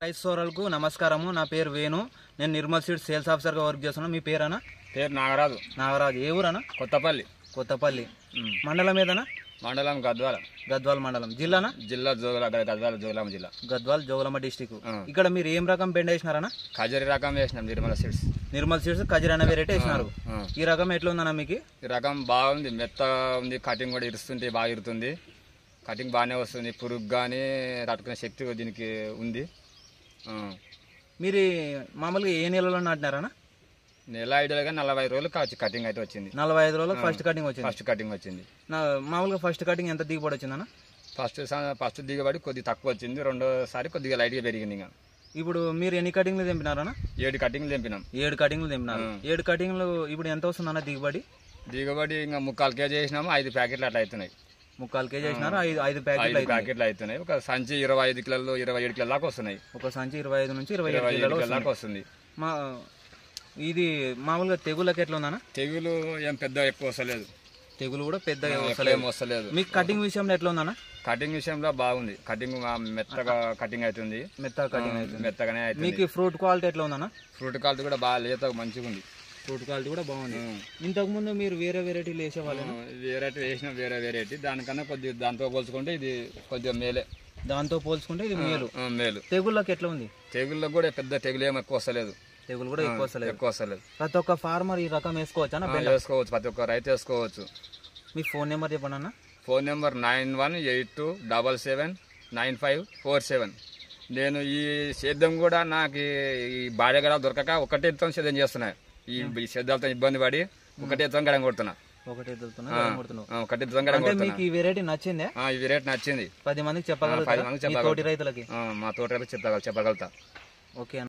Rice సోరల్కు నమస్కారము. నా పేరు వేణు. నేను నిర్మల్ సీడ్స్ సేల్స్ ఆఫీసర్గా వర్క్ చేస్తున్నాను. మీ పేరనా? పేరు నాగరాజు. నాగరాజు. ఏ ఊరనా? కొత్తపల్లి. కొత్తపల్లి. మండలం ఏదనా? మండలం గద్వాల. గద్వాల్ మండలం. జిల్లానా? జిల్లా గద్వాల జోగులామ జిల్లా. గద్వాల్ జోగులామ డిస్టిక్. ఇక్కడ మీరు ఏం రకం బెండ వేసినారనా? ఖజరి రకం వేసినాం. నిర్మల సీడ్స్. నిర్మల్ సీడ్స్ ఖజరి అనే వెరైటీ వేసినారు. ఈ రకం ఎట్లా ఉందన్నా మీకు? ఈ రకం బాగుంది, మెత్తగా ఉంది. కటింగ్ కూడా ఇరుస్తుంటే బాగా ఇరుతుంది. కటింగ్ బాగానే వస్తుంది. పురుగు కానీ తట్టుకునే శక్తి దీనికి ఉంది. మీరు మామూలుగా ఏ నెలలో నాటినారనా? నెల 5 45 రోజులు కావచ్చు కటింగ్ అయితే వచ్చింది. 45 రోజులకు ఫస్ట్ కటింగ్ వచ్చింది. ఫస్ట్ కటింగ్ వచ్చింది. మామూలుగా ఫస్ట్ కటింగ్ ఎంత దిగుబడి వచ్చిందన్నా? ఫస్ట్ దిగుబడి కొద్దిగా తక్కువ వచ్చింది. రెండోసారి కొద్దిగా లైట్గా పెరిగింది. ఇంకా ఇప్పుడు మీరు ఎన్ని కటింగ్లు తెంపినారనా? 7 కటింగ్లు తెంపినాం. 7 కటింగ్లు తెంపినారు. 7 కటింగ్లు ఇప్పుడు ఎంత వస్తుందన్న దిగుబడి? దిగుబడి ఇంకా 3/4 కేజీ వేసినాము. 5 ప్యాకెట్లు అట్లా అవుతున్నాయి. 3/4 కేజీ వేసినారు. 5 ప్యాకెట్లు అవుతున్నాయి. ఒక సంచి 25 కిలోలు 27 కిలోల దాకా వస్తున్నాయి. ఒక సంచి 25 నుంచి 27 కిలోల దాకా వస్తుంది. ఇది మామూలుగా తెగుళ్ళకి ఎట్లా ఉందన్నా? తెగులు ఏం పెద్ద ఎక్కువ వస్తలేదు. తెగులు కూడా పెద్ద వస్తలేదు. మీకు కటింగ్ విషయంలో ఎట్లా ఉందన్నా? కటింగ్ విషయంలో బాగుంది. కటింగ్ మెత్తగా కటింగ్ అవుతుంది. మెత్తగానే అవుతుంది. మీకు ఫ్రూట్ క్వాలిటీ ఎట్లా ఉందన్నా? ఫ్రూట్ క్వాలిటీ కూడా బాగా లేత మంచిగా ఉంది. ఫ్రూట్ క్వాలిటీ కూడా బాగుంది. ఇంతకు ముందు మీరు వేరే వెరైటీలు వేసేవాళ్ళు? వెరైటీ వేసిన వేరే వెరైటీ. దానికన్నా కొద్దిగా దాంతో పోల్చుకుంటే ఇది కొద్దిగా మేలే. దాంతో పోల్చుకుంటే ఇది మేలు. తెగుళ్ళకి ఎట్లా ఉంది? తెగుళ్ళకి కూడా పెద్ద తెగులు ఏమి ఎక్కువ వస్తలేదు. తెగులు కూడా ఎక్కువ వస్తలేదు. ప్రతి ఒక్క ఫార్మర్ ఈ రకం వేసుకోవచ్చు? వేసుకోవచ్చు. ప్రతి ఒక్క రైతు వేసుకోవచ్చు. మీ ఫోన్ నెంబర్ చెప్పండి అన్న. Phone number 9182779547. నేను ఈ సేద్యం కూడా నాకు ఈ భార్య గడ దొరకక ఒకటే సేద్యం చేస్తున్నా. ఈ సేద్యాలతో ఇబ్బంది పడి ఒకటే గడం కొడుతున్నా. మీకు ఈ వెరైటీ నచ్చిందే? ఈ వెరైటీ నచ్చింది. 10 మందికి చెప్పగలుగుతా? తోటి రైతులకి మా తోటి రైతులు చెప్పగలుగుతా. ఓకే.